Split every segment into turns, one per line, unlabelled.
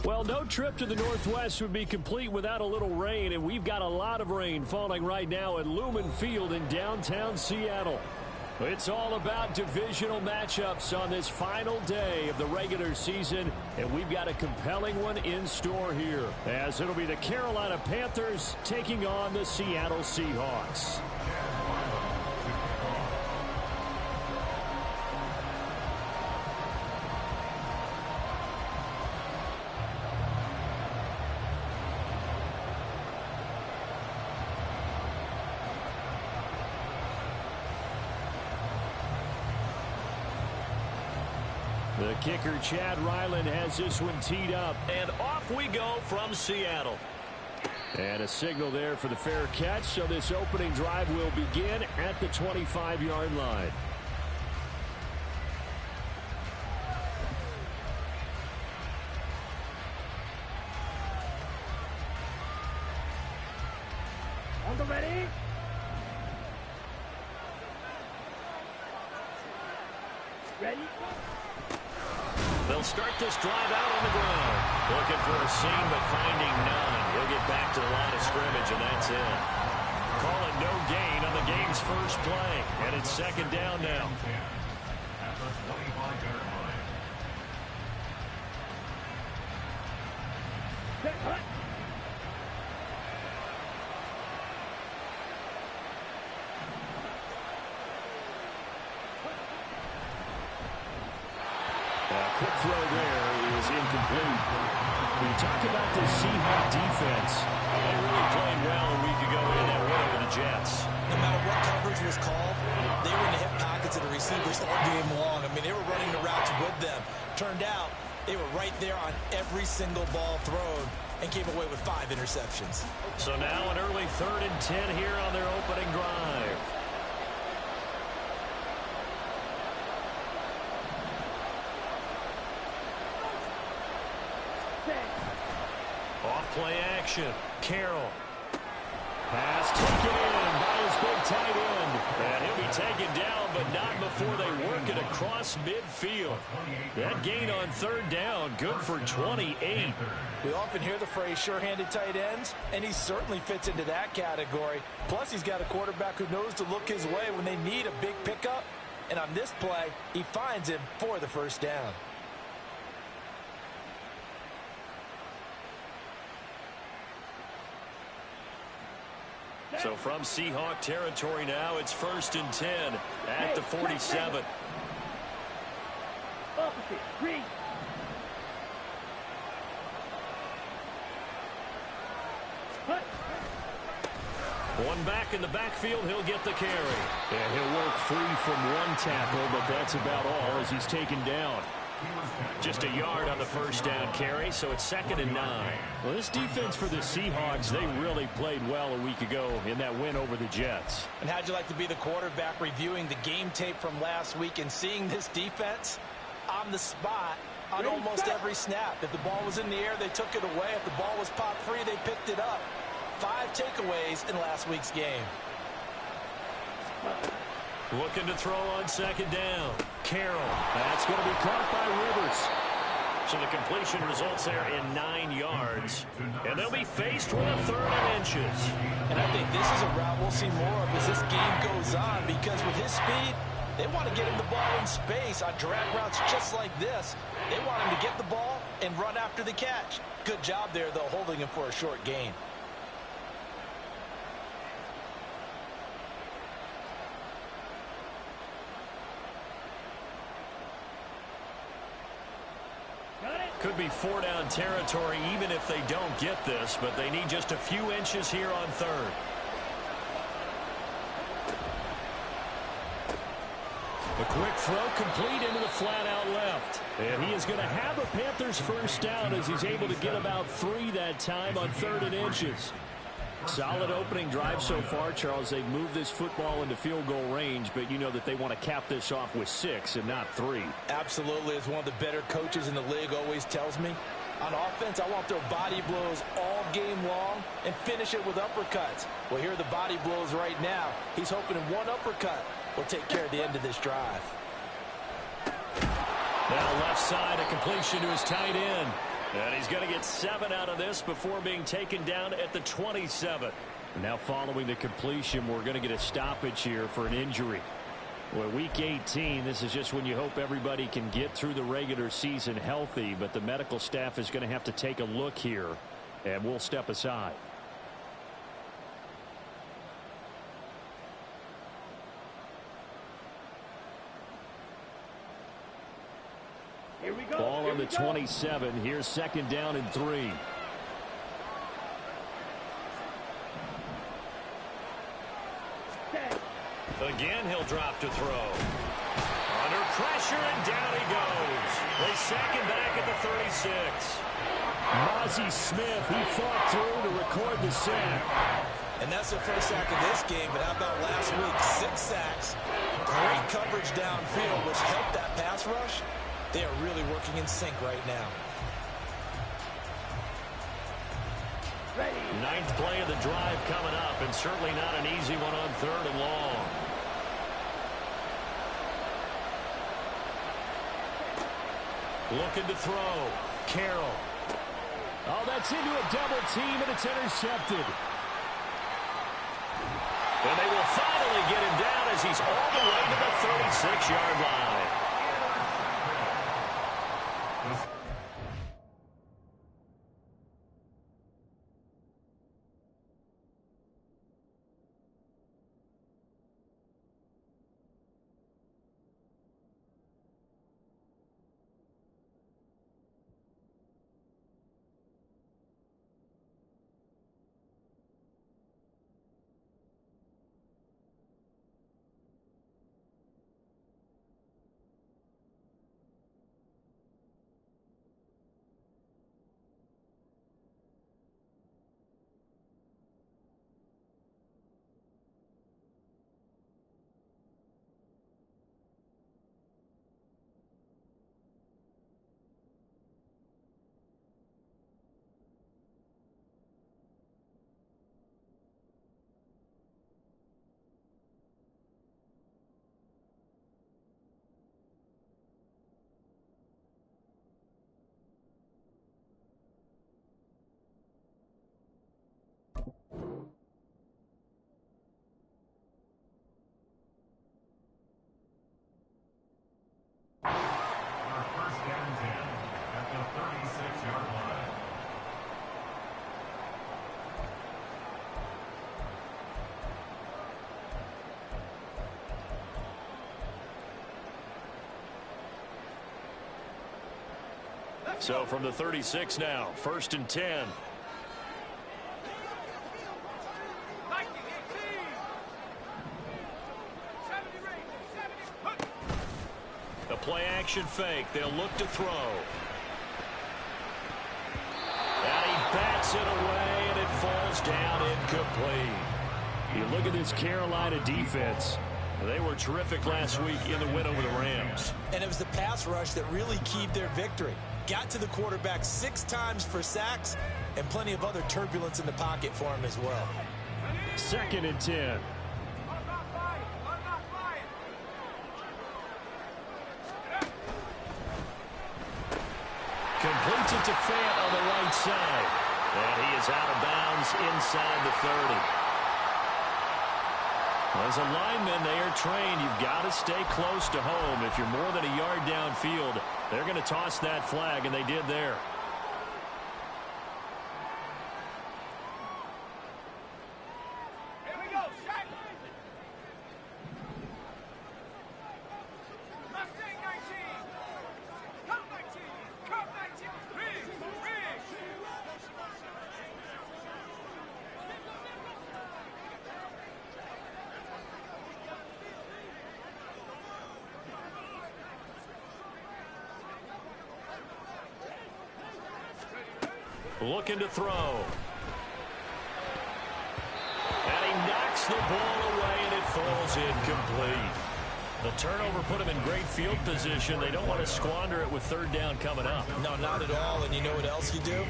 Well, no trip to the Northwest would be complete without a little rain, and we've got a lot of rain falling right now at Lumen Field in downtown Seattle. It's all about divisional matchups on this final day of the regular season, and we've got a compelling one in store here, as it'll be the Carolina Panthers taking on the Seattle Seahawks. The kicker, Chad Ryland, has this one teed up.
And off we go from Seattle.
And a signal there for the fair catch, so this opening drive will begin at the 25-yard line.
On the ready? Ready?
They'll start this drive out on the ground. Looking for a seam, but finding none. He'll get back to the line of scrimmage, and that's it. Call it no gain on the game's first play. And it's second down now.
At the 25-yard line.
Quick throw there is incomplete. We talk about the Seahawks defense.
They really played well a week ago in that win over the Jets.
No matter what coverage was called, they were in the hip pockets of the receivers all game long. I mean, they were running the routes with them. Turned out they were right there on every single ball thrown and came away with 5 interceptions.
So now an early 3rd and 10 here on their opening drive. Off-play action. Carroll.
Pass taken in by his big tight end.
And he'll be taken down, but not before they work it across midfield. That gain on 3rd down, good for 28.
We often hear the phrase sure-handed tight ends, and he certainly fits into that category. Plus, he's got a quarterback who knows to look his way when they need a big pickup. And on this play, he finds him for the first down.
So from Seahawk territory now, it's 1st and 10 at the 47.
Opposite, green.
One back in the backfield, he'll get the carry.
And he'll work free from one tackle, but that's about all as he's taken down.
Just a yard on the first down carry, so it's 2nd and 9.
Well, this defense for the Seahawks, they really played well a week ago in that win over the Jets.
And how'd you like to be the quarterback reviewing the game tape from last week and seeing this defense on the spot on almost every snap? If the ball was in the air, they took it away. If the ball was popped free, they picked it up. 5 takeaways in last week's game.
Looking to throw on 2nd down. Carroll.
That's going to be caught by Rivers.
So the completion results there in 9 yards. And they'll be faced with a 3rd and inches.
And I think this is a route we'll see more of as this game goes on, because with his speed, they want to get him the ball in space on drag routes just like this. They want him to get the ball and run after the catch. Good job there, though, holding him for a short gain.
Could be 4-down territory even if they don't get this, but they need just a few inches here on 3rd.
A quick throw complete into the flat out left. And he is going to have a Panthers first down as he's able to get about 3 that time on 3rd and inches. Solid opening drive so far, Charles. They've moved this football into field goal range, but you know that they want to cap this off with 6 and not 3.
Absolutely. As one of the better coaches in the league always tells me, on offense, I want their body blows all game long and finish it with uppercuts. Well, here are the body blows right now. He's hoping in one uppercut will take care of the end of this drive.
Now left side, a completion to his tight end.
And he's going to get 7 out of this before being taken down at the 27. Now following the completion, we're going to get a stoppage here for an injury. Well, week 18, this is just when you hope everybody can get through the regular season healthy, but the medical staff is going to have to take a look here, and we'll step aside.
Here we go.
Ball on the 27. Here's 2nd down and 3.
Again, he'll drop to throw. Under pressure, and down he goes. They sack him back at the 36.
Mozzie Smith, he fought through to record the sack.
And that's the first sack of this game, but how about last week? 6 sacks, great coverage downfield, which helped that pass rush. They are really working in sync right now.
Ready.
9th play of the drive coming up, and certainly not an easy one on 3rd and long. Looking to throw. Carroll.
Oh, that's into a double team, and it's intercepted.
And they will finally get him down as he's all the way to the 36-yard line. So from the 36 now, 1st and 10. A play action fake. They'll look to throw. And he bats it away, and it falls down incomplete.
You look at this Carolina defense. They were terrific last week in the win over the Rams.
And it was the pass rush that really keyed their victory. Got to the quarterback 6 times for sacks, and plenty of other turbulence in the pocket for him as well.
2nd and 10. Completes it to Fant on the right side. And he is out of bounds inside the 30. As a lineman, they are trained. You've got to stay close to home. If you're more than a yard downfield, they're going to toss that flag, and they did there.
Here we go. Sack. Mustang 19. Come 19. Come 19. Rig.
Looking to throw. And he knocks the ball away, and it falls incomplete. The turnover put him in great field position. They don't want to squander it with 3rd down coming up.
No, not at all. And you know what else you do?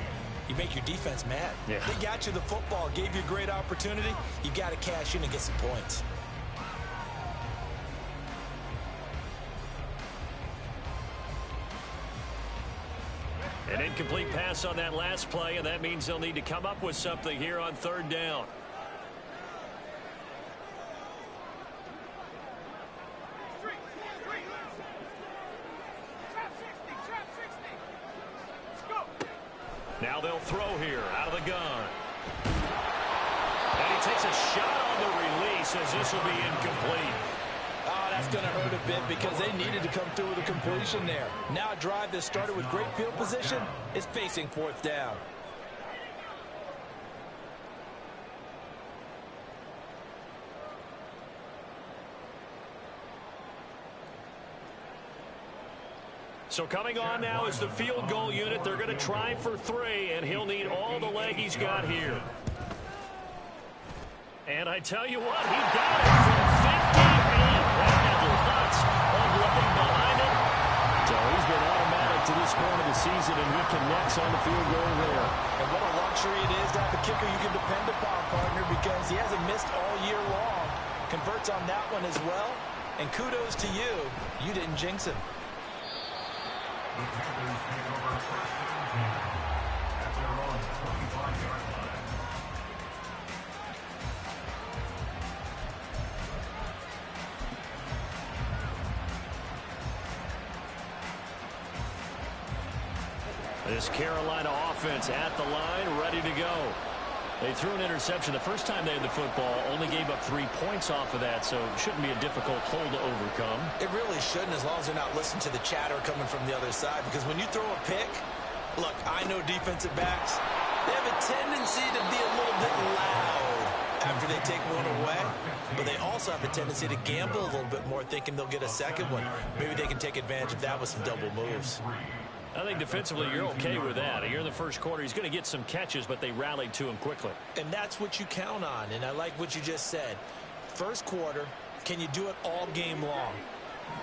You make your defense mad.
Yeah.
They got you the football, gave you a great opportunity. You got to cash in and get some points.
And Incomplete pass on that last play, and that means they'll need to come up with something here on third down. Now they'll throw here out of the gun. And he takes a shot on the release as this will be incomplete.
Oh, that's going to hurt a bit because they needed to come through with a completion there. Now a drive that started with great field position is facing fourth down.
So coming on now is the field goal unit. They're going to try for 3, and he'll need all the leg he's got here. And I tell you what, he got it from 58. That had lots of leg behind it. So he's been automatic to this point of the season, and he connects on the field goal there.
And what a luxury it is to have a kicker you can depend upon, partner, because he hasn't missed all year long. Converts on that one as well. And kudos to you. You didn't jinx him.
The Panthers take over first and 10 at their own 25-yard line.
This Carolina offense at the line, ready to go. They threw an interception the first time they had the football, only gave up 3 points off of that, so it shouldn't be a difficult hole to overcome.
It really shouldn't, as long as they're not listening to the chatter coming from the other side, because when you throw a pick, look, I know defensive backs, they have a tendency to be a little bit loud after they take one away, but they also have a tendency to gamble a little bit more, thinking they'll get a second one. Maybe they can take advantage of that with some double moves.
I think defensively you're okay with that. Here in the first quarter, he's going to get some catches, but they rallied to him quickly.
And that's what you count on, and I like what you just said. First quarter, can you do it all game long?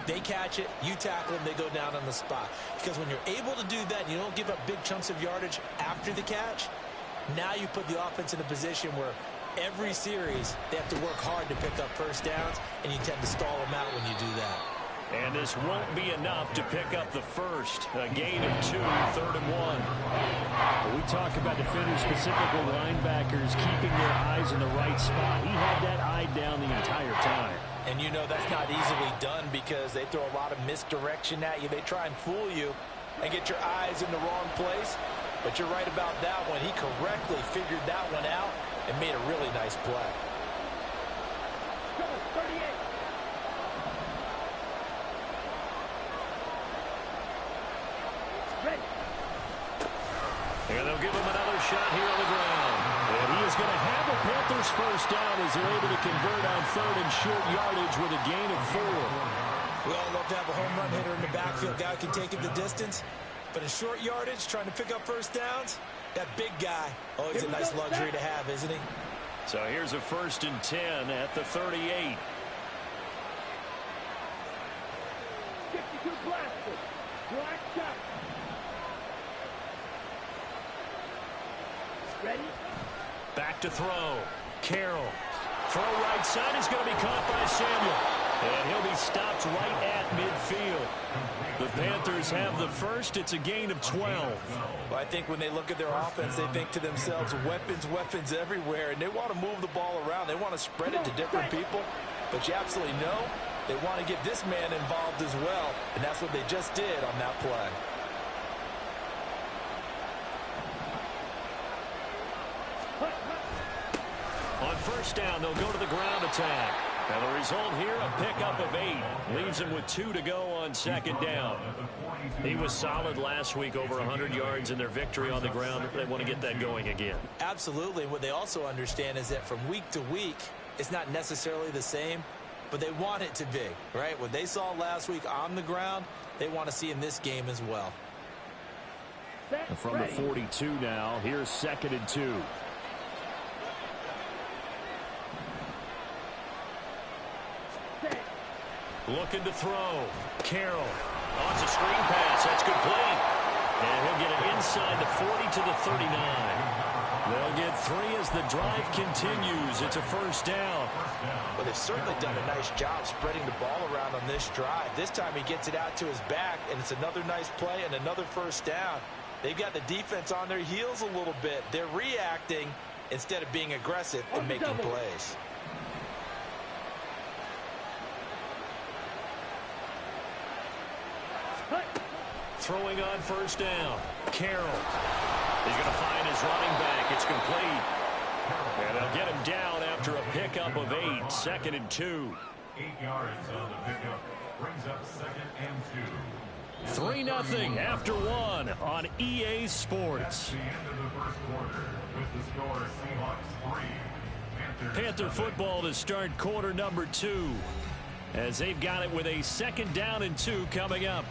They catch it, you tackle them, they go down on the spot. Because when you're able to do that, and you don't give up big chunks of yardage after the catch, now you put the offense in a position where every series they have to work hard to pick up first downs, and you tend to stall them out when you do that.
And this won't be enough to pick up the first. A gain of 2, 3rd and 1. We talk about defenders, specifically linebackers, keeping their eyes in the right spot. He had that eye down the entire time.
And you know that's not easily done because they throw a lot of misdirection at you. They try and fool you and get your eyes in the wrong place. But you're right about that one. He correctly figured that one out and made a really nice play.
And they'll give him another shot here on the ground. And he is going to have a Panthers first down as they're able to convert on 3rd and short yardage with a gain of 4.
We all love to have a home run hitter in the backfield. Guy can take it the distance. But in short yardage, trying to pick up first downs, that big guy, always a nice luxury to have, isn't he?
So here's a 1st and 10 at the 38.
52 plastic. Black shot. Ready?
Back to throw. Carroll. Throw right side is going to be caught by Samuel. And he'll be stopped right at midfield. The Panthers have the first. It's a gain of 12.
Well, I think when they look at their offense, they think to themselves, weapons, weapons everywhere. And they want to move the ball around. They want to spread it to different people. But you absolutely know they want to get this man involved as well. And that's what they just did on that play.
On first down, they'll go to the ground attack. And the result here, a pickup of 8. Leaves him with 2 to go on 2nd down. He was solid last week, over 100 yards in their victory on the ground. They want to get that going again.
Absolutely. What they also understand is that from week to week, it's not necessarily the same, but they want it to be, right? What they saw last week on the ground, they want to see in this game as well.
And from the 42 now, here's 2nd and 2. Looking to throw. Carroll. Oh, it's a screen pass. That's complete. And he'll get it inside the 40 to the 39. They'll get 3 as the drive continues. It's a first down.
Well, they've certainly done a nice job spreading the ball around on this drive. This time he gets it out to his back, and it's another nice play and another first down. They've got the defense on their heels a little bit. They're reacting instead of being aggressive and making plays.
Throwing on first down. Carroll. He's going to find his running back. It's complete. And they'll get him down after a pickup of 8. 2nd and 2.
8 yards on the pickup. Brings up 2nd and 2.
3-0 after 1 on EA Sports.
That's the end of the first quarter with the score Seahawks 3.
Panther football to start quarter number 2. As they've got it with a 2nd down and 2 coming up.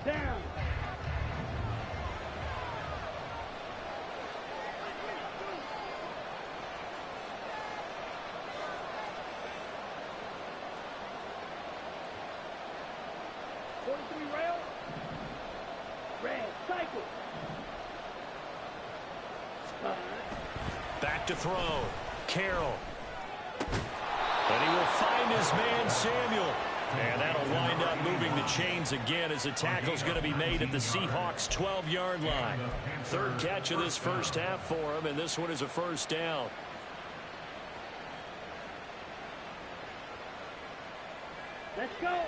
Down. Rail. Red cycle.
Back to throw. Carroll. And he will find his man Samuel. And that'll wind up moving the chains again as the tackle's going to be made at the Seahawks' 12-yard line. 3rd catch of this first half for him, and this one is a first down.
Let's go.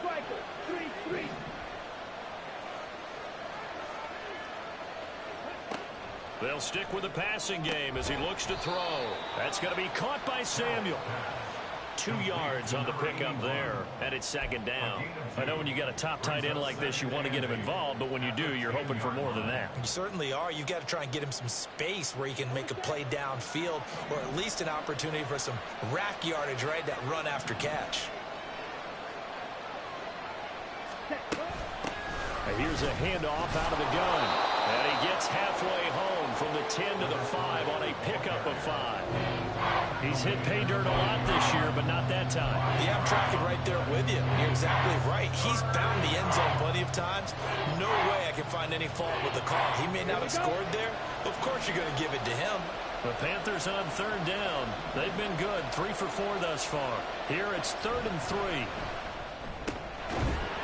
Striker, 3-3.
They'll stick with the passing game as he looks to throw. That's going to be caught by Samuel. 2 yards on the pickup there, and it's 2nd down. I know when you got a top tight end like this, you want to get him involved, but when you do, you're hoping for more than that.
You certainly are. You've got to try and get him some space where he can make a play downfield, or at least an opportunity for some rack yardage, right? That run after catch.
Here's a handoff out of the gun. And he gets halfway home from the 10 to the 5 on a pickup of 5. He's hit pay dirt a lot this year, but not that time.
Yeah, I'm tracking right there with you. You're exactly right. He's found the end zone plenty of times. No way I can find any fault with the call. He may not have scored there. Of course you're going to give it to him.
The Panthers on 3rd down. They've been good, 3 for 4 thus far. Here it's 3rd and 3.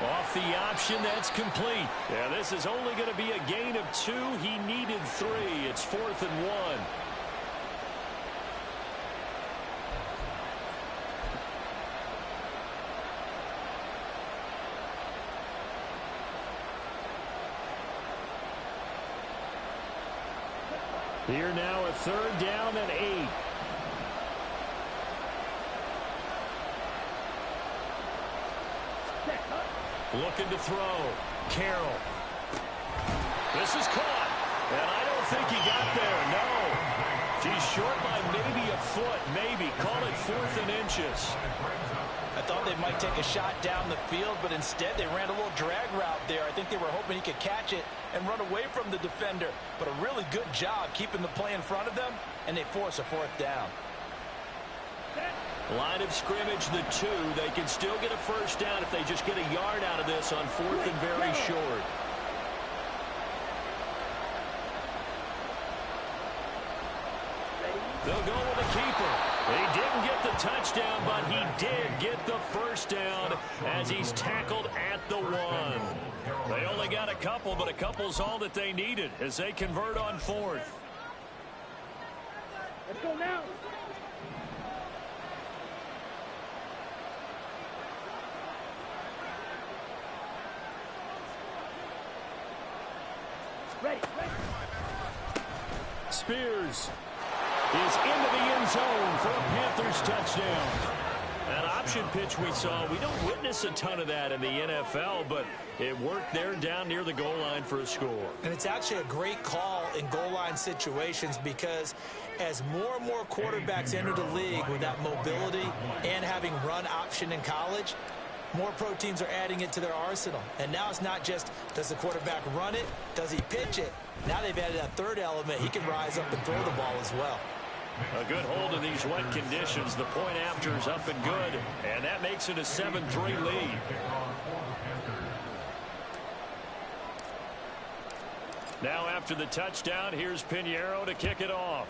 Off the option, that's complete. Yeah, this is only going to be a gain of 2. He needed 3. It's 4th and 1. Here now a 3rd down and 8. Looking to throw. Carroll. This is caught. And I don't think he got there. No. He's short by maybe a foot. Maybe. Call it 4th and inches.
I thought they might take a shot down the field, but instead they ran a little drag route there. I think they were hoping he could catch it and run away from the defender. But a really good job keeping the play in front of them, and they force a 4th down.
Line of scrimmage, the 2. They can still get a first down if they just get a yard out of this on 4th and very short. They'll go with the keeper. He didn't get the touchdown, but he did get the first down as he's tackled at the 1. They only got a couple, but a couple's all that they needed as they convert on 4th.
Let's go now. Ready.
Spears is into the end zone for a Panthers touchdown. That option pitch we saw, we don't witness a ton of that in the NFL, but it worked there down near the goal line for a score.
And it's actually a great call in goal line situations because as more and more quarterbacks enter the league with that mobility and having run option in college, more pro teams are adding it to their arsenal. And now it's not just, does the quarterback run it? Does he pitch it? Now they've added that 3rd element. He can rise up and throw the ball as well.
A good hold in these wet conditions. The point after is up and good, and that makes it a 7-3 lead. Now after the touchdown, here's Pinheiro to kick it off.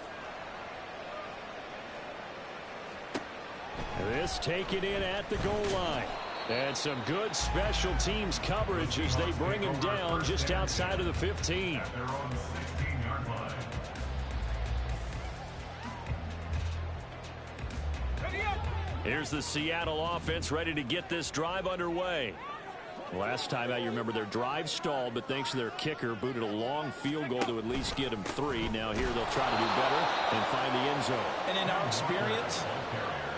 This taken in at the goal line. And some good special teams coverage as they bring him down just outside of the 15. Here's the Seattle offense ready to get this drive underway. Last time out, you remember their drive stalled, but thanks to their kicker, booted a long field goal to at least get them 3. Now here they'll try to do better and find the end zone.
And in our experience,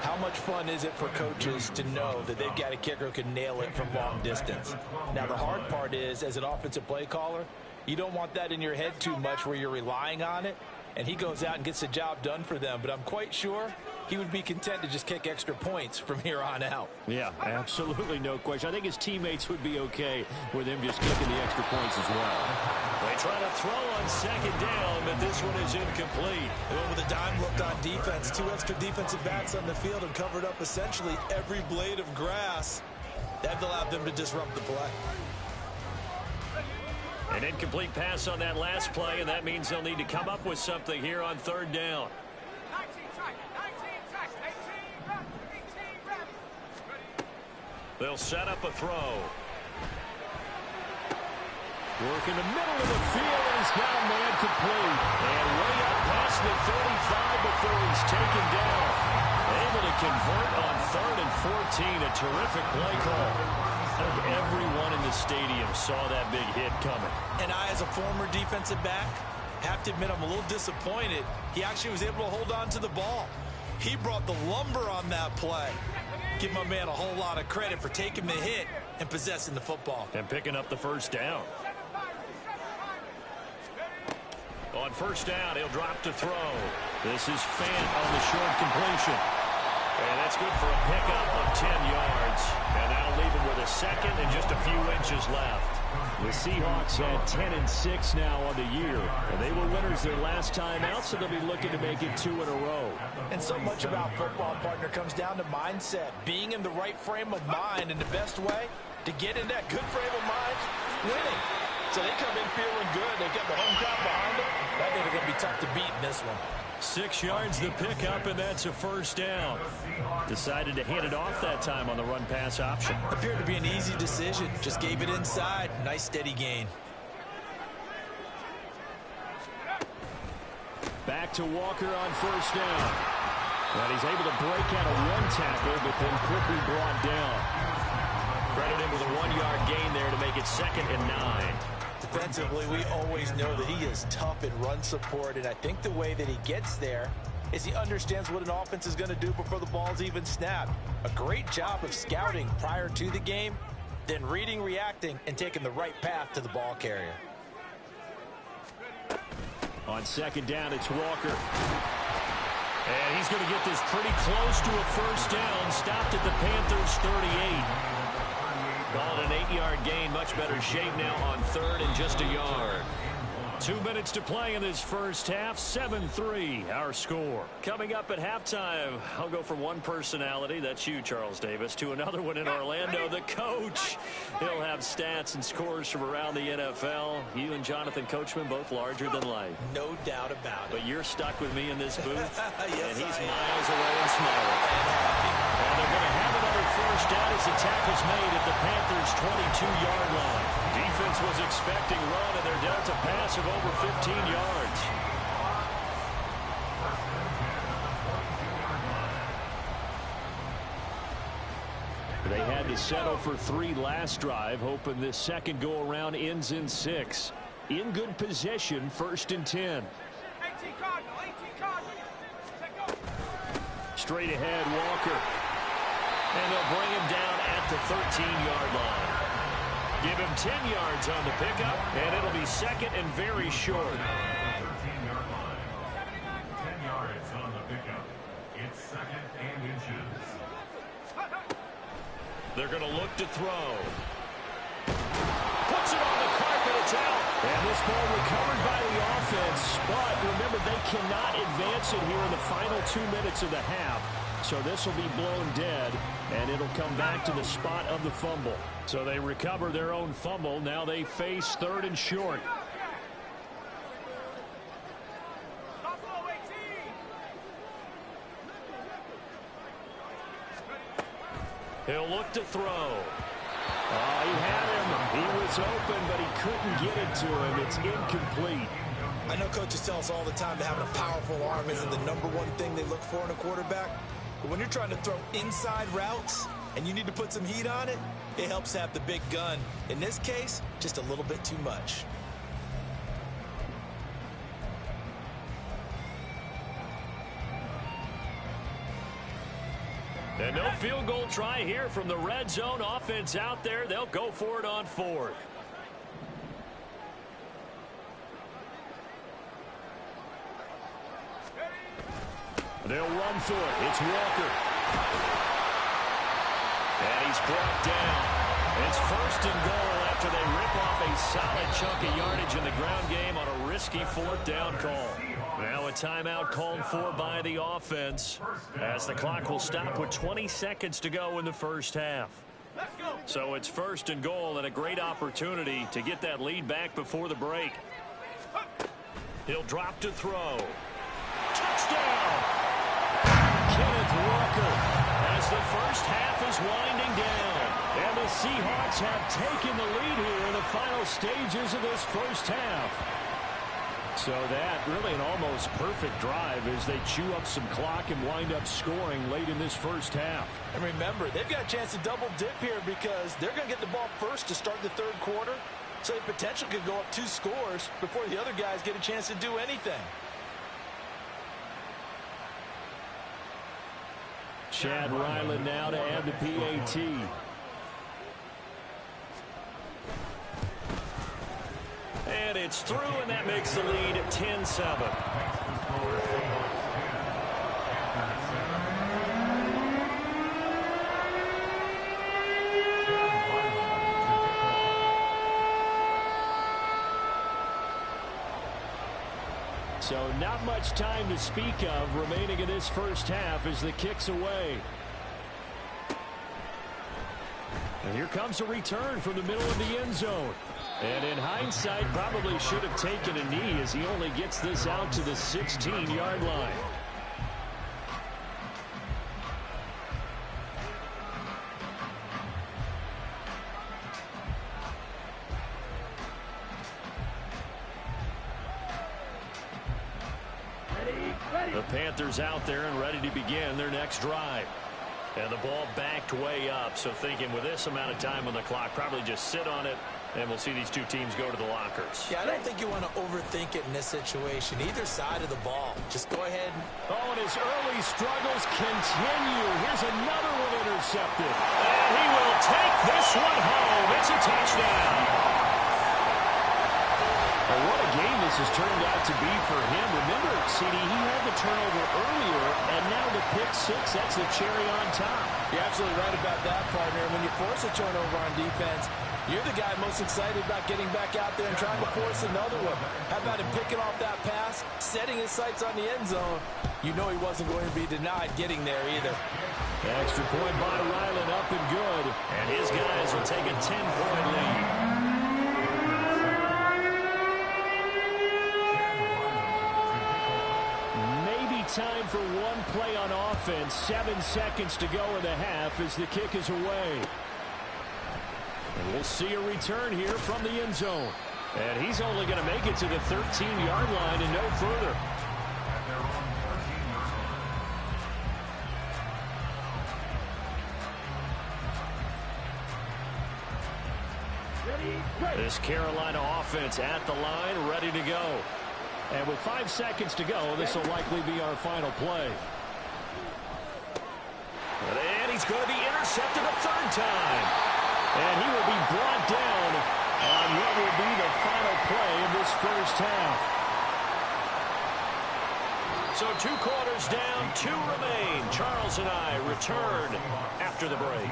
how much fun is it for coaches to know that they've got a kicker who can nail it from long distance? Now, the hard part is, as an offensive play caller, you don't want that in your head too much where you're relying on it, and he goes out and gets the job done for them. But I'm quite sure he would be content to just kick extra points from here on out.
Yeah, absolutely no question. I think his teammates would be okay with him just kicking the extra points as well. They try to throw on second down, but this one is incomplete.
They went with a dime look on defense. 2 extra defensive backs on the field and covered up essentially every blade of grass. That allowed them to disrupt the play.
An incomplete pass on that last play, and that means they'll need to come up with something here on third down.
19 tackle, 19 tackle, 18 run, 18 run.
They'll set up a throw. Work in the middle of the field, and he's got a man complete. And way up past the 35 before he's taken down. Able to convert on 3rd and 14. A terrific play call. Everyone in the stadium saw that big hit coming.
And I, as a former defensive back, have to admit I'm a little disappointed. He actually was able to hold on to the ball. He brought the lumber on that play. Give my man a whole lot of credit for taking the hit and possessing the football.
And picking up the first down. On first down, he'll drop to throw. This is Fant on the short completion. And that's good for a pickup of 10 yards. And that'll leave him with a second and just a few inches left. The Seahawks had 10-6 now on the year. And they were winners their last time out, so they'll be looking to make it 2 in a row.
And so much about football, partner, comes down to mindset. Being in the right frame of mind, and the best way to get in that good frame of mind, winning. So they come in feeling good. They got the home crowd behind them. I think they're going to be tough to beat in this one.
6 yards the pickup, and that's a first down. Decided to hand it off that time on the run-pass option.
Appeared to be an easy decision. Just gave it inside. Nice steady gain.
Back to Walker on first down. And he's able to break out of one tackle, but then quickly brought down. Credit him with a 1-yard gain there to make it 2nd and 9.
Defensively, we always know that he is tough in run support, and I think the way that he gets there is he understands what an offense is going to do before the ball's even snapped. A great job of scouting prior to the game, then reading, reacting, and taking the right path to the ball carrier.
On second down, it's Walker. And he's going to get this pretty close to a first down. Stopped at the Panthers 38. Called an 8-yard gain. Much better shape now on 3rd and just a yard. 2 minutes to play in this first half. 7-3 our score. Coming up at halftime, I'll go from one personality, that's you, Charles Davis, to another one in Orlando, the coach. He'll have stats and scores from around the NFL. You and Jonathan Coachman both larger than life.
No doubt about it.
But you're stuck with me in this booth.
Yes,
and he's
I am.
miles away and smiling. And they're going to have another first down as the tackle's made at the Panthers' 22-yard line. Defense was expecting run, and they're dealt a pass of over 15 yards. They had to settle for 3 last drive, hoping this second go-around ends in 6. In good position, 1st and 10.
18 Cardinal, 18 Cardinal. Take go.
Straight ahead, Walker. And they'll bring him down at the 13-yard line. Give him 10 yards on the pickup, and it'll be 2nd and very short.
13-yard line. 10 yards on the pickup. It's 2nd and inches.
They're going to look to throw. Puts it on the carpet. It's out. And this ball recovered by the offense. But remember, they cannot advance it here in the final 2 minutes of the half. So this will be blown dead, and it'll come back to the spot of the fumble. So they recover their own fumble. Now they face 3rd and short.
Buffalo 18.
He'll look to throw. He had him. He was open, but he couldn't get it to him. It's incomplete.
I know coaches tell us all the time that having a powerful arm isn't the #1 thing they look for in a quarterback. But when you're trying to throw inside routes and you need to put some heat on it, it helps have the big gun. In this case, just a little bit too much.
And no field goal try here from the red zone. Offense out there. They'll go for it on 4th. They'll run for it. It's Walker. And he's brought down. It's 1st and goal after they rip off a solid chunk of yardage in the ground game on a risky 4th down call. Now a timeout called for by the offense as the clock will stop with 20 seconds to go in the first half. So it's 1st and goal and a great opportunity to get that lead back before the break. He'll drop to throw. Touchdown! Kenneth Walker as the first half is winding down. And the Seahawks have taken the lead here in the final stages of this first half. So that really an almost perfect drive as they chew up some clock and wind up scoring late in this first half.
And remember, they've got a chance to double dip here because they're going to get the ball first to start the 3rd quarter. So the potential could go up 2 scores before the other guys get a chance to do anything.
Chad Ryland now to add the PAT. And it's through, and that makes the lead 10-7. So not much time to speak of remaining in this first half as the kick's away. And here comes a return from the middle of the end zone. And in hindsight, probably should have taken a knee as he only gets this out to the 16-yard line. The Panthers out there and ready to begin their next drive. And the ball backed way up, so thinking with this amount of time on the clock, probably just sit on it, and we'll see these two teams go to the lockers.
Yeah, I don't think you want to overthink it in this situation. Either side of the ball. Just go ahead.
Oh, and his early struggles continue. Here's another one intercepted. And he will take this one home. It's a touchdown. Well, what a game this has turned out to be for him. Remember, CD, he had the turnover earlier, and now the pick 6, that's the cherry on top.
You're absolutely right about that, partner. When you force a turnover on defense, you're the guy most excited about getting back out there and trying to force another one. How about him picking off that pass, setting his sights on the end zone? You know he wasn't going to be denied getting there either.
Extra point by Ryland, up and good. And his guys will take a 10-point lead. Time for one play on offense. 7 seconds to go in the half as the kick is away. And we'll see a return here from the end zone. And he's only going to make it to the 13-yard line and no further. This Carolina offense at the line, ready to go. And with 5 seconds to go, this will likely be our final play. And he's going to be intercepted a 3rd time. And he will be brought down on what will be the final play of this first half. So 2 quarters down, 2 remain. Charles and I return after the break.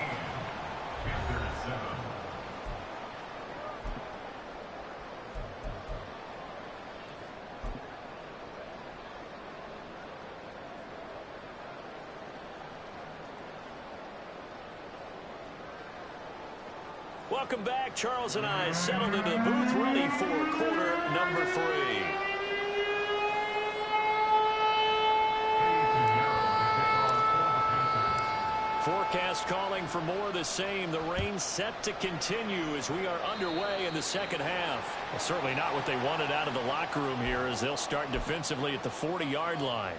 Welcome back. Charles and I settled into the booth, ready for quarter number 3. Forecast calling for more of the same. The rain set to continue as we are underway in the second half. Well, certainly not what they wanted out of the locker room here as they'll start defensively at the 40-yard line.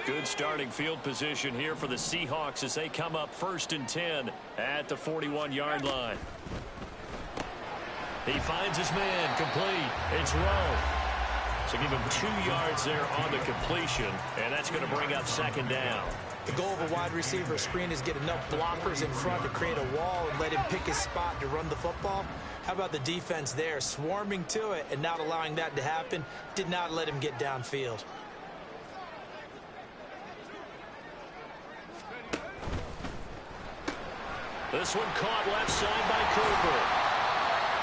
Good starting field position here for the Seahawks as they come up 1st and 10 at the 41-yard line. He finds his man, complete. It's Rowe. So give him 2 yards there on the completion, and that's going to bring up 2nd down.
The goal of a wide receiver screen is get enough blockers in front to create a wall and let him pick his spot to run the football. How about the defense there, swarming to it and not allowing that to happen? Did not let him get downfield.
This one caught left side by Cooper.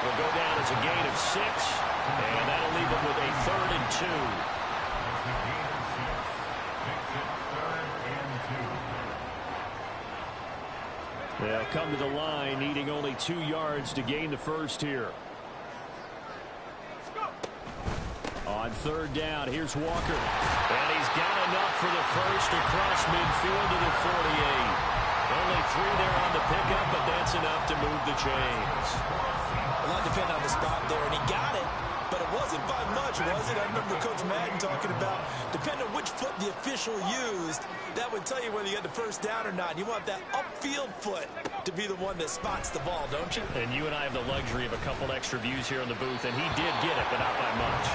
Will go down as a gain of 6, and that'll leave him with a 3rd and 2. They'll come to the line, needing only 2 yards to gain the first here. On 3rd down, here's Walker. And he's got enough for the first across midfield to the 48. Only 3 there on the pickup, but that's enough to move the chains.
A lot depended on the spot there, and he got it, but it wasn't by much, was it? I remember Coach Madden talking about, depending on which foot the official used, that would tell you whether you had the first down or not. You want that upfield foot to be the one that spots the ball, don't you?
And you and I have the luxury of a couple extra views here in the booth, and he did get it, but not by much.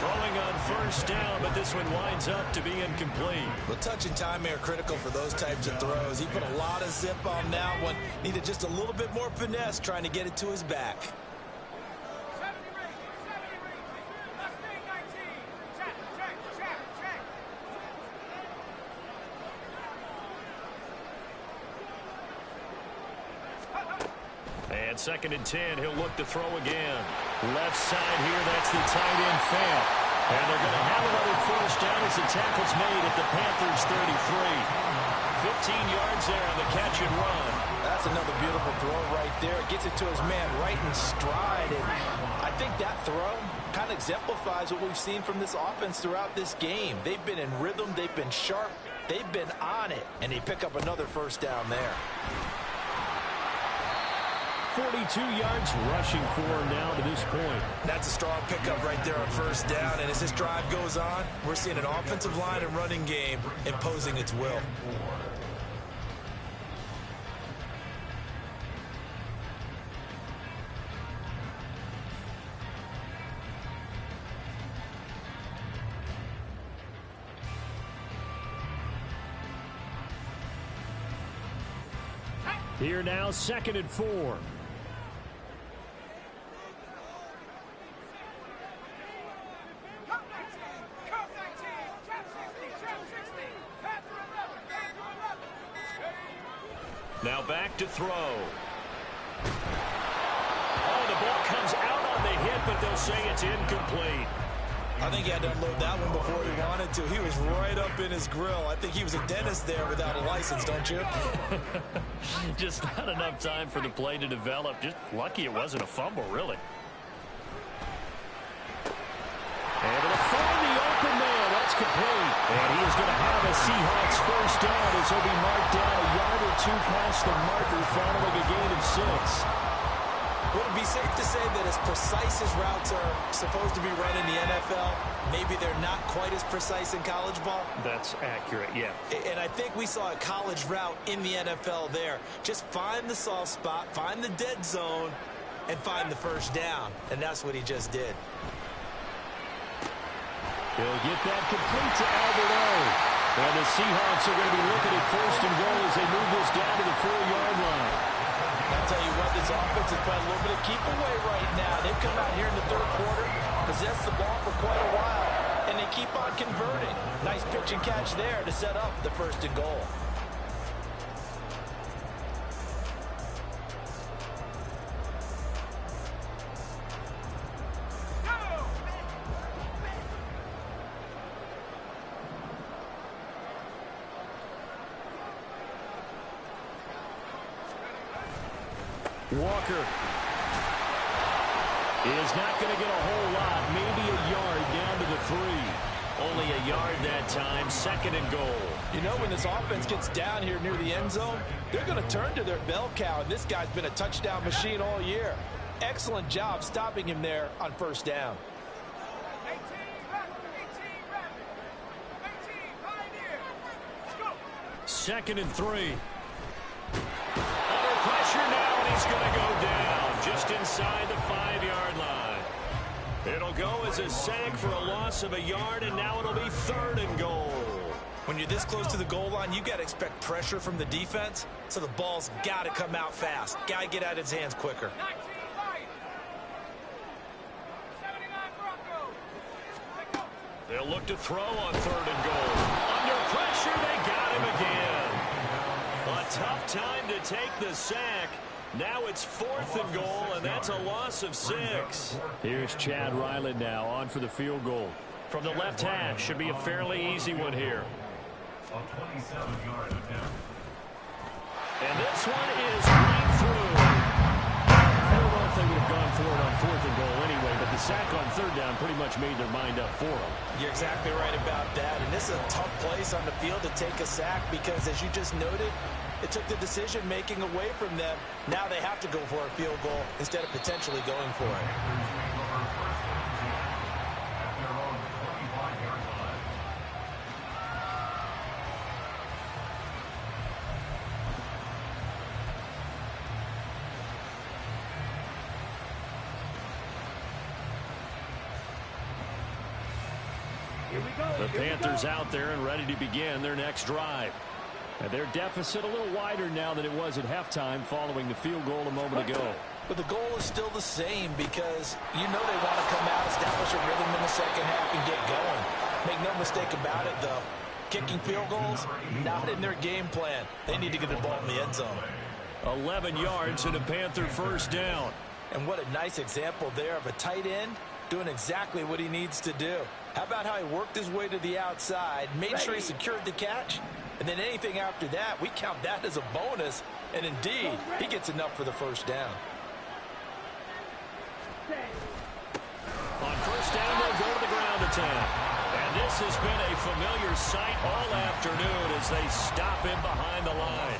Throwing on 1st down, but this one winds up to be incomplete.
Well, touch and time are critical for those types of throws. He put a lot of zip on that one. Needed just a little bit more finesse trying to get it to his back.
70 rings, 70 rings. Let's make 19. Check, check, check, check.
And 2nd and 10, he'll look to throw again. Left side here, that's the tight end Fant. And they're going to have another first down as the tackle's made at the Panthers 33. 15 yards there on the catch and run.
That's another beautiful throw right there. Gets it to his man right in stride. And I think that throw kind of exemplifies what we've seen from this offense throughout this game. They've been in rhythm. They've been sharp. They've been on it. And they pick up another first down there.
42 yards rushing for him now to this point.
That's a strong pickup right there on 1st down. And as this drive goes on, we're seeing an offensive line and running game imposing its will.
Here now, 2nd and 4. Now back to throw. Oh, the ball comes out on the hit, but they'll say it's incomplete.
I think he had to unload that one before he wanted to. He was right up in his grill. I think he was a dentist there without a license, don't you?
Just not enough time for the play to develop. Just lucky it wasn't a fumble, really. Able to find the open man. That's complete. And he is going to have a Seahawks first down as he'll be marked down a yard or 2 past the marker following a gain of 6.
Would it be safe to say that as precise as routes are supposed to be run in the NFL, maybe they're not quite as precise in college ball?
That's accurate, yeah.
And I think we saw a college route in the NFL there. Just find the soft spot, find the dead zone, and find the first down. And that's what he just did.
He'll get that complete to Alberto. And the Seahawks are going to be looking at 1st and goal as they move this down to the 4-yard line.
I'll tell you what, this offense is playing a little bit of keep away right now. They've come out here in the 3rd quarter, possessed the ball for quite a while, and they keep on converting. Nice pitch and catch there to set up the 1st and goal.
Walker is not going to get a whole lot, maybe a yard down to the 3.
Only a yard that time, 2nd and goal.
You know, when this offense gets down here near the end zone, they're going to turn to their bell cow, and this guy's been a touchdown machine all year. Excellent job stopping him there on 1st down.
18 rapid, 18 pioneer. Let's go.
2nd and 3.
Under pressure now, and he's going to go down just inside the 5-yard line. It'll go as a sack for a loss of a yard, and now it'll be 3rd and goal.
When you're this close to the goal line, you got to expect pressure from the defense, so the ball's got to come out fast. Got to get out of his hands quicker.
19 Lions. 79 Broncos. Let's go.
They'll look to throw on 3rd and goal. Under pressure, they got him again. A tough time to take the sack. Now it's 4th and goal, and that's a loss of 6.
Here's Chad Ryland now on for the field goal.
From the left hash, should be a fairly easy one here.
A 27-yard attempt.
And this one is right through.
I don't know if they would have gone for it on 4th and goal anyway, but the sack on 3rd down pretty much made their mind up for them.
You're exactly right about that, and this is a tough place on the field to take a sack because, as you just noted, it took the decision-making away from them. Now they have to go for a field goal instead of potentially going for it.
The Panthers out there and ready to begin their next drive. And their deficit a little wider now than it was at halftime following the field goal a moment ago.
But the goal is still the same because you know they want to come out, establish a rhythm in the second half, and get going. Make no mistake about it, though. Kicking field goals, not in their game plan. They need to get the ball in the end zone.
11 yards and a Panther 1st down.
And what a nice example there of a tight end doing exactly what he needs to do. How about how he worked his way to the outside, made sure he secured the catch, and then anything after that, we count that as a bonus. And indeed, he gets enough for the 1st down.
On 1st down, they'll go to the ground attack. And this has been a familiar sight all afternoon as they stop him behind the line.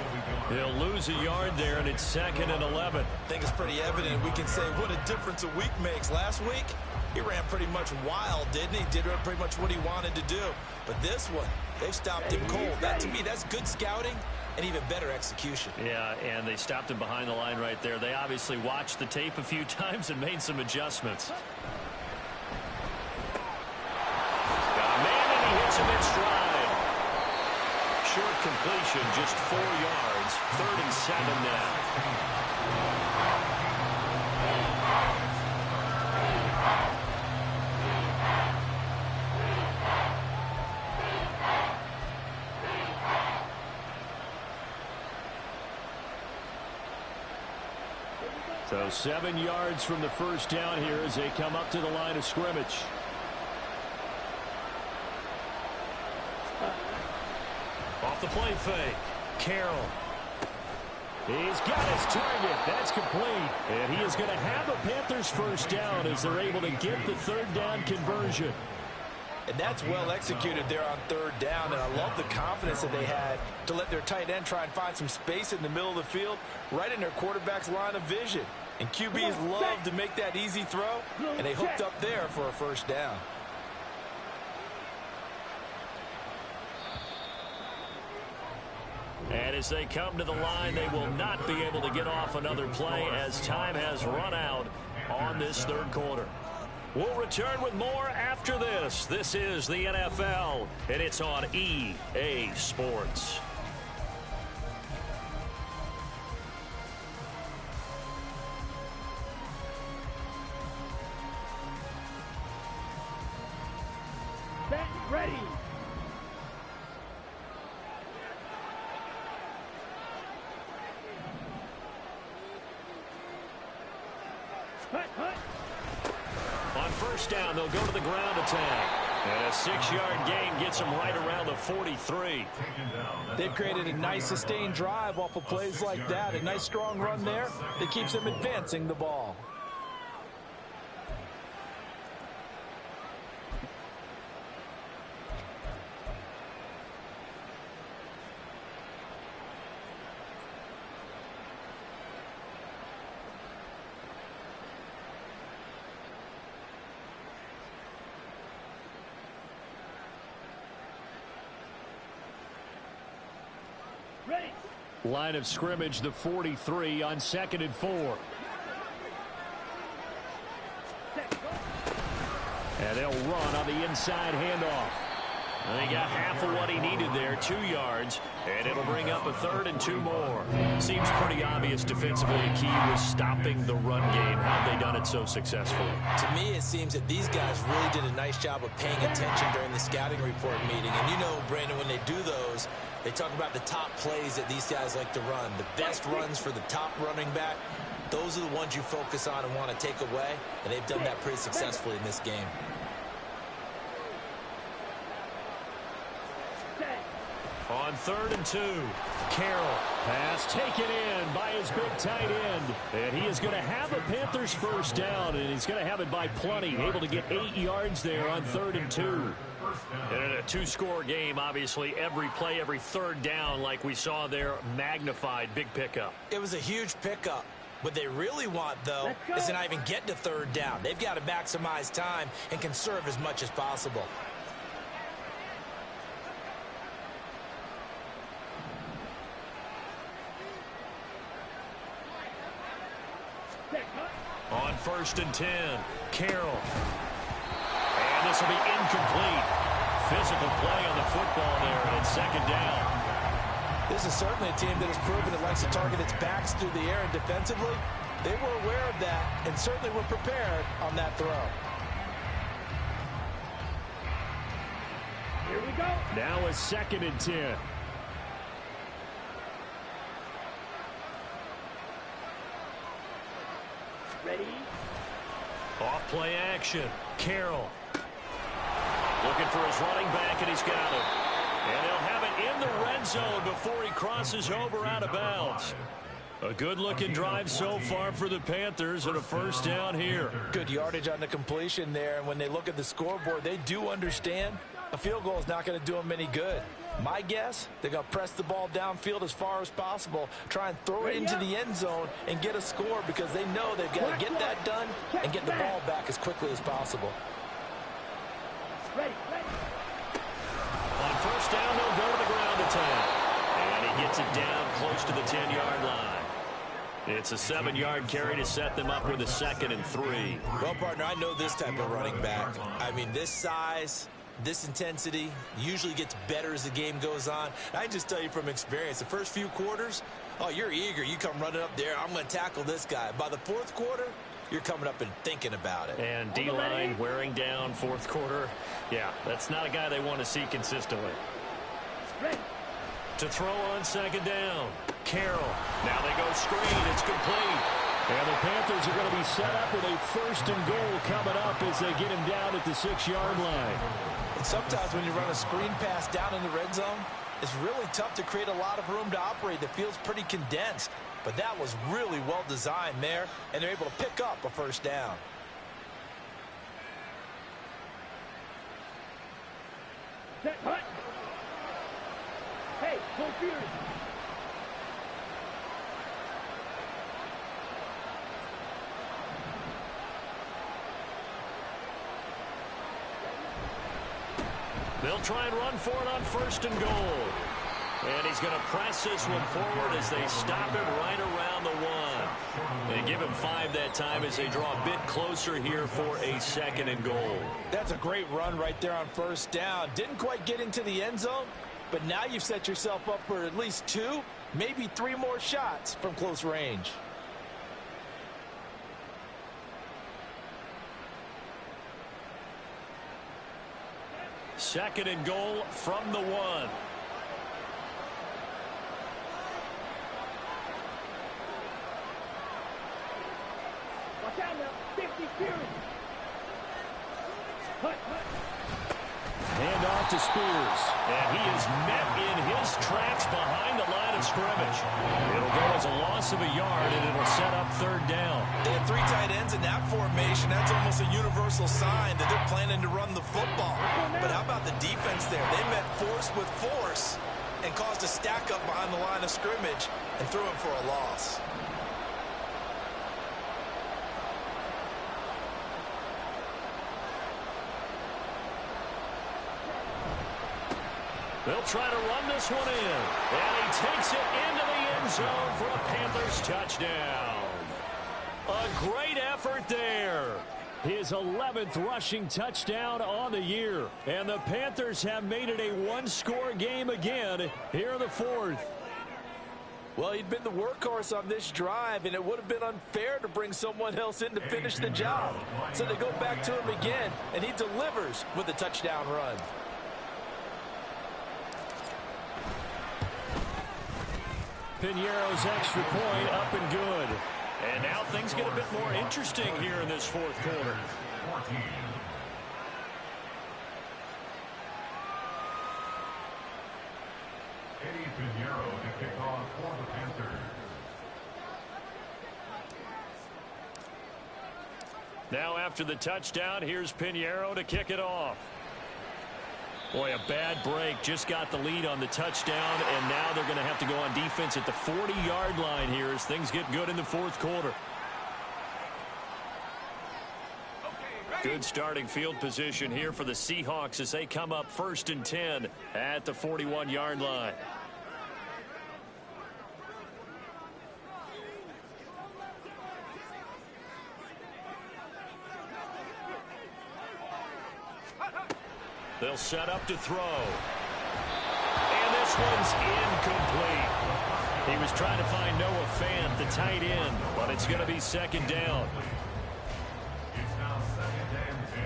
They'll lose a yard there, and it's 2nd and 11.
I think it's pretty evident. We can say what a difference a week makes. Last week, he ran pretty much wild, didn't he? Did pretty much what he wanted to do. But this one, they've stopped him cold. That, to me, that's good scouting and even better execution.
Yeah, and they stopped him behind the line right there. They obviously watched the tape a few times and made some adjustments.
Got a man, and he hits him in stride. Short completion, just 4 yards. 3rd and 7 now.
So 7 yards from the 1st down here as they come up to the line of scrimmage.
Off the play fake. Carroll.
He's got his target. That's complete. And he is going to have a Panthers 1st down as they're able to get the 3rd down conversion.
And that's well executed there on 3rd down. And I love the confidence that they had to let their tight end try and find some space in the middle of the field, right in their quarterback's line of vision. And QBs love to make that easy throw, and they hooked up there for a 1st down.
And as they come to the line, they will not be able to get off another play as time has run out on this 3rd quarter. We'll return with more after this. This is the NFL, and it's on EA Sports.
Ready.
On 1st down, they'll go to the ground attack. And a 6-yard gain gets them right around the 43.
They've created a nice sustained drive off of plays like that. A nice strong run there that keeps them advancing the ball.
Line of scrimmage, the 43 on 2nd and 4. And they'll run on the inside handoff. They got half of what he needed there, 2 yards, and it'll bring up a 3rd and 2 more. Seems pretty obvious defensively the key was stopping the run game. How have they done it so successfully?
To me, it seems that these guys really did a nice job of paying attention during the scouting report meeting. And you know, Brandon, when they do those, they talk about the top plays that these guys like to run. The best runs for the top running back, those are the ones you focus on and want to take away. And they've done that pretty successfully in this game.
On 3rd and 2, Carroll. Pass taken in by his big tight end. And he is going to have a Panthers first down, and he's going to have it by plenty. Able to get 8 yards there on 3rd and 2.
And in a 2-score game, obviously, every play, every 3rd down, like we saw there, magnified. Big pickup.
It was a huge pickup. What they really want, though, is to not even get to 3rd down. They've got to maximize time and conserve as much as possible.
On 1st and 10, Carroll. And this will be incomplete. Physical play on the football there, and it's 2nd down.
This is certainly a team that has proven it likes to target its backs through the air, and defensively, they were aware of that and certainly were prepared on that throw.
Here we go.
Now a 2nd and 10.
Ready?
Off play action. Carroll. Looking for his running back, and he's got it. And he'll have it in the red zone before he crosses over out of bounds. A good-looking drive so far for the Panthers, and a first down here.
Good yardage on the completion there, and when they look at the scoreboard, they do understand a field goal is not going to do them any good. My guess, they're going to press the ball downfield as far as possible, try and throw it into the end zone and get a score because they know they've got to get that done and get the ball back as quickly as possible.
Ready.
On first down, they'll go to the ground attack. And he gets it down close to the 10-yard line. It's a 7-yard carry to set them up with a 2nd and 3.
Well, partner, I know this type of running back. I mean, this size, this intensity usually gets better as the game goes on. I can just tell you from experience, the first few quarters, oh, you're eager. You come running up there, I'm going to tackle this guy. By the 4th quarter, you're coming up and thinking about it.
And D-line wearing down 4th quarter. Yeah, that's not a guy they want to see consistently.
Ready.
To throw on 2nd down. Carroll. Now they go screen. It's complete. And the Panthers are going to be set up with a 1st and goal coming up as they get him down at the 6-yard line.
And sometimes when you run a screen pass down in the red zone, it's really tough to create a lot of room to operate. The field's pretty condensed. But that was really well designed there, and they're able to pick up a first down.
Set, hut. Hey, go Fury.
They'll try and run for it on 1st and goal. And he's going to press this one forward as they stop him right around the 1. They give him 5 that time as they draw a bit closer here for a 2nd and goal.
That's a great run right there on 1st down. Didn't quite get into the end zone, but now you've set yourself up for at least 2, maybe 3 more shots from close range.
Second and goal from the 1.
Watch out now. 50 Fury. Hut.
Hand off to Spears. And he is met in his tracks behind the line of scrimmage. It'll go as a loss of a yard, and it'll set up 3rd down.
They have 3 tight ends in that formation. That's almost a universal sign that they're planning to run the football. But how about the defense there? They met force with force and caused a stack up behind the line of scrimmage and threw him for a loss.
They'll try to run this one in. And he takes it into the end zone for a Panthers touchdown. A great effort there. His 11th rushing touchdown on the year. And the Panthers have made it a one-score game again here in the fourth.
Well, he'd been the workhorse on this drive, and it would have been unfair to bring someone else in to finish the job. So they go back to him again, and he delivers with a touchdown run.
Piñeiro's extra point up and good. And now things get a bit more interesting here in this fourth quarter.
14. Eddie Piñeiro to kick off for the Panthers.
Now after the touchdown, here's Piñeiro to kick it off. Boy, a bad break. Just got the lead on the touchdown, and now they're going to have to go on defense at the 40-yard line here as things get good in the fourth quarter. Good starting field position here for the Seahawks as they come up 1st and 10 at the 41-yard line. They'll set up to throw. And this one's incomplete. He was trying to find Noah Fant, the tight end, but it's going to be 2nd down.
It's now 2nd and 10.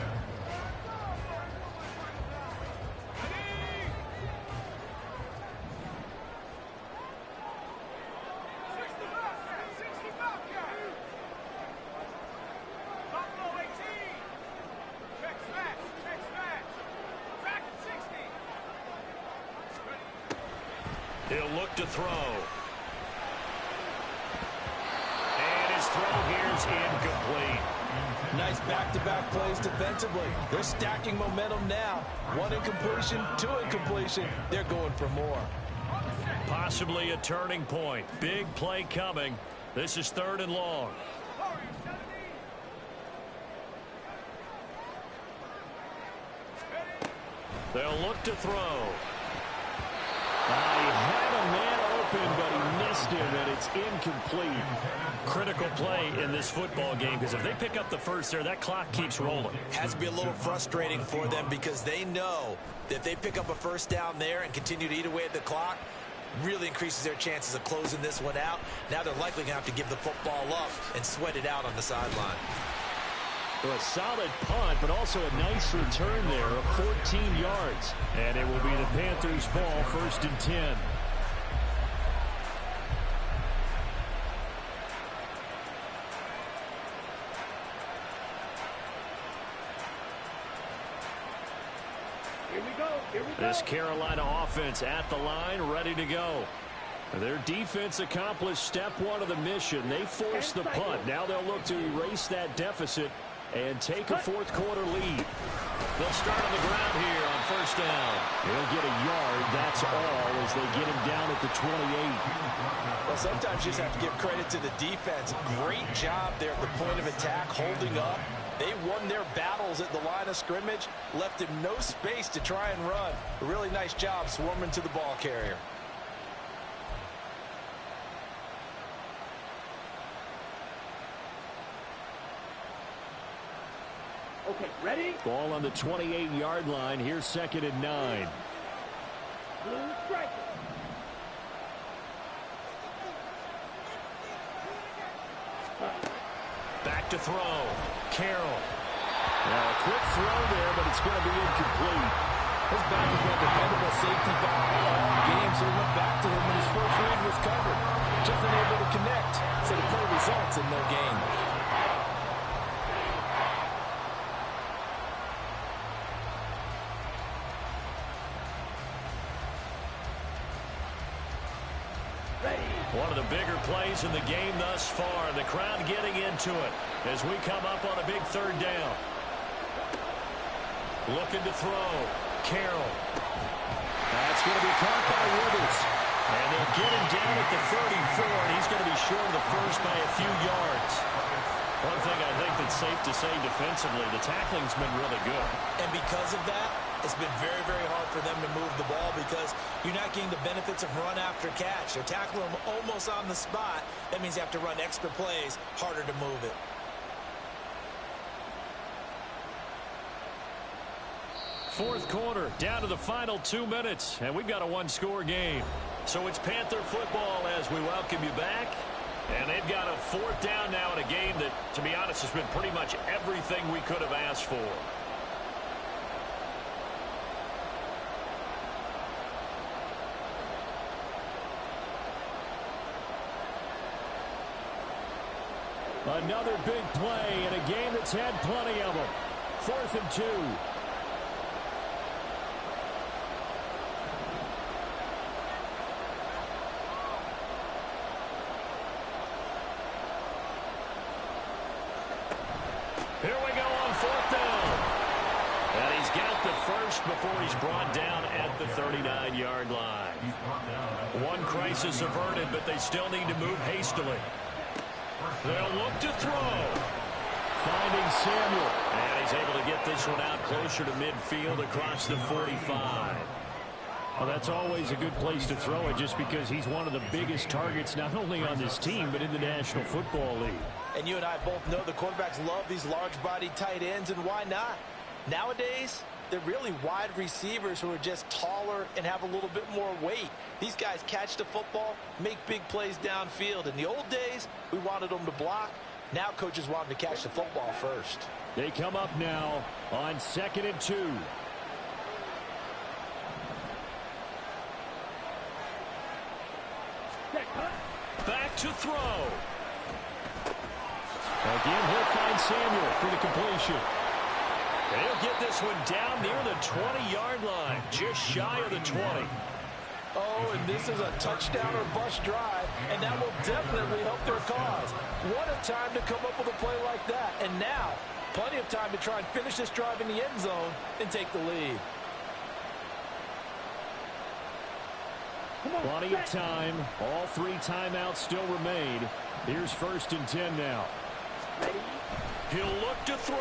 He'll look to throw. And his throw here's incomplete.
Nice back-to-back plays defensively. They're stacking momentum now. 1 incompletion, 2 incompletion. They're going for more.
Possibly a turning point. Big play coming. This is 3rd and long. They'll look to throw. He had a man open, but he missed him, and it's incomplete. Critical play in this football game, because if they pick up the first there, that clock keeps rolling.
Has to be a little frustrating for them because they know that if they pick up a first down there and continue to eat away at the clock, really increases their chances of closing this one out. Now they're likely going to have to give the football up and sweat it out on the sideline.
So a solid punt, but also a nice return there of 14 yards. And it will be the Panthers' ball, 1st and 10. This Carolina offense at the line, ready to go. Their defense accomplished step 1 of the mission. They forced the punt. Now they'll look to erase that deficit and take a fourth quarter lead. They'll start on the ground here on 1st down. He'll get a yard, that's all, as they get him down at the 28.
Well, sometimes you just have to give credit to the defense. Great job there at the point of attack, holding up. They won their battles at the line of scrimmage, left him no space to try and run. A really nice job swarming to the ball carrier.
Okay, ready?
Ball on the 28-yard line. Here's 2nd and 9.
Blue striker.
Back to throw. Carroll. Now a quick throw there, but it's going to be incomplete.
His back has been a dependable safety valve all game, so he went back to him when his first read was covered. Just unable to connect, so the play results in no gain.
One of the bigger plays in the game thus far. The crowd getting into it as we come up on a big 3rd down. Looking to throw. Carroll. That's going to be caught by Rivers. And they'll get him down at the 34, and he's going to be short of the first by a few yards. One thing I think that's safe to say defensively, the tackling's been really good.
And because of that, It's been very, very hard for them to move the ball because you're not getting the benefits of run after catch. They're tackling them almost on the spot. That means you have to run extra plays, harder to move it.
Fourth quarter, down to the final 2 minutes, and we've got a one-score game.
So it's Panther football as we welcome you back. And they've got a fourth down now in a game that, to be honest, has been pretty much everything we could have asked for.
Another big play in a game that's had plenty of them. 4th and 2.
Here we go on 4th down. And he's got the first before he's brought down at the 39-yard line. One crisis averted, but they still need to move hastily. They'll look to throw.
Finding Samuel.
And he's able to get this one out closer to midfield across the 45.
Well, that's always a good place to throw it just because he's one of the biggest targets not only on this team but in the National Football League.
And you and I both know the quarterbacks love these large-bodied tight ends, and why not? Nowadays, they're really wide receivers who are just taller and have a little bit more weight. These guys catch the football, make big plays downfield. In the old days, we wanted them to block. Now coaches want them to catch the football first.
They come up now on 2nd and 2.
Back to throw.
Again, he'll find Samuel for the completion.
He'll get this one down near the 20-yard line, just shy of the 20.
Oh, and this is a touchdown or bust drive, and that will definitely help their cause. What a time to come up with a play like that. And now, plenty of time to try and finish this drive in the end zone and take the lead.
Plenty of time. All 3 timeouts still remain. Here's 1st and 10 now.
He'll look to throw.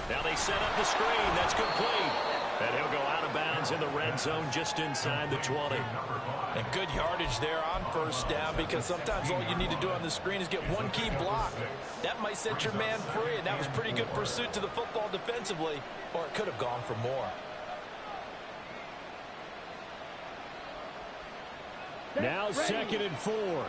Now they set up the screen. That's complete. And he'll go out of bounds in the red zone just inside the 20.
And good yardage there on 1st down because sometimes all you need to do on the screen is get one key block. That might set your man free, and that was pretty good pursuit to the football defensively, or it could have gone for more.
Now 2nd and 4.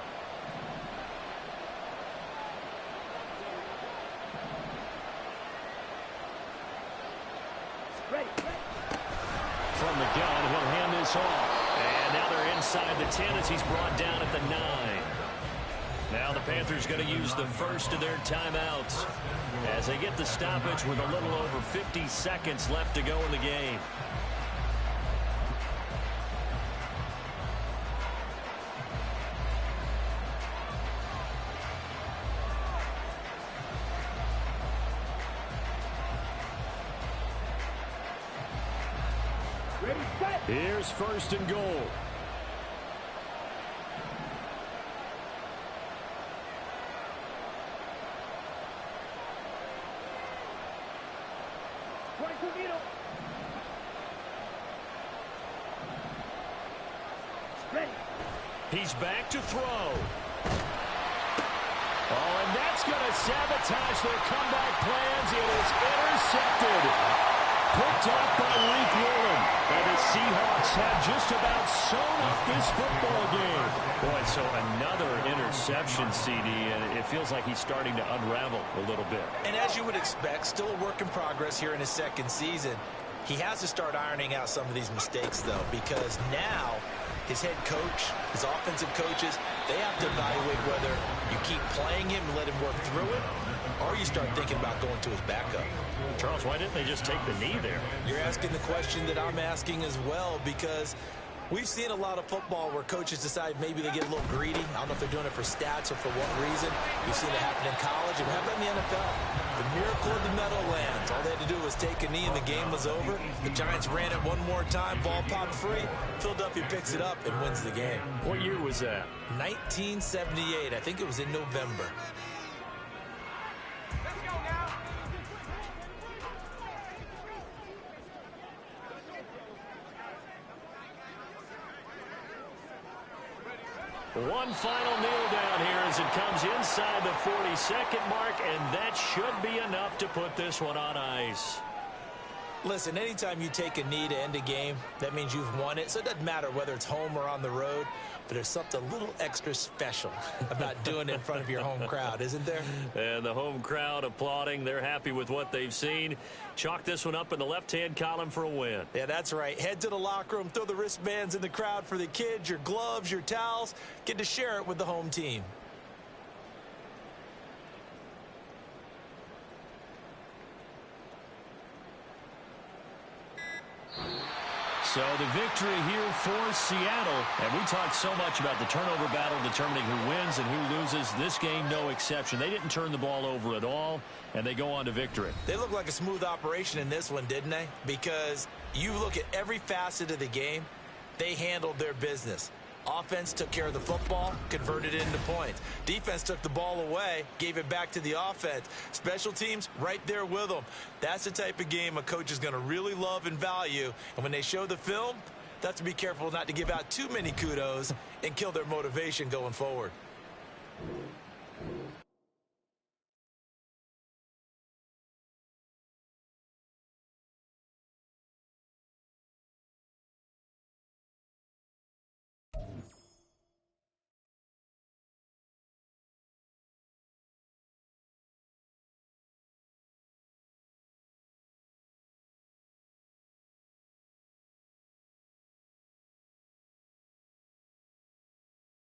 From the gun, he'll hand this off. And now they're inside the 10 as he's brought down at the 9. Now the Panthers going to use the first of their timeouts as they get the stoppage with a little over 50 seconds left to go in the game.
Here's 1st and goal.
He's back to throw.
Oh, and that's going to sabotage their comeback plans. It is intercepted. Picked up by Reek Woolen. And the Seahawks have just about sewn up this football game.
Boy, so another interception, CD, and it feels like he's starting to unravel a little bit.
And as you would expect, still a work in progress here in his 2nd season. He has to start ironing out some of these mistakes, though, because now his head coach, his offensive coaches, they have to evaluate whether you keep playing him and let him work through it, or you start thinking about going to his backup.
Charles, why didn't they just take the knee there?
You're asking the question that I'm asking as well, because we've seen a lot of football where coaches decide maybe they get a little greedy. I don't know if they're doing it for stats or for what reason. We've seen it happen in college, and how about in the NFL? The miracle of the Meadowlands. All they had to do was take a knee, and the game was over. The Giants ran it one more time. Ball popped free. Philadelphia picks it up and wins the game.
What year was that?
1978. I think it was in November.
Let's go now.
One final kneel down here as it comes inside the 40-second mark, and that should be enough to put this one on ice.
Listen, anytime you take a knee to end a game, that means you've won it. So it doesn't matter whether it's home or on the road, but there's something a little extra special about doing it in front of your home crowd, isn't there?
And the home crowd applauding. They're happy with what they've seen. Chalk this one up in the left-hand column for a win.
Yeah, that's right. Head to the locker room, throw the wristbands in the crowd for the kids, your gloves, your towels. Get to share it with the home team.
So the victory here for Seattle. And we talked so much about the turnover battle determining who wins and who loses. This game, no exception. They didn't turn the ball over at all, and they go on to victory.
They look like a smooth operation in this one, didn't they? Because you look at every facet of the game, they handled their business. Offense took care of the football, converted it into points. Defense took the ball away, gave it back to the offense. Special teams, right there with them. That's the type of game a coach is going to really love and value. And when they show the film, they have to be careful not to give out too many kudos and kill their motivation going forward.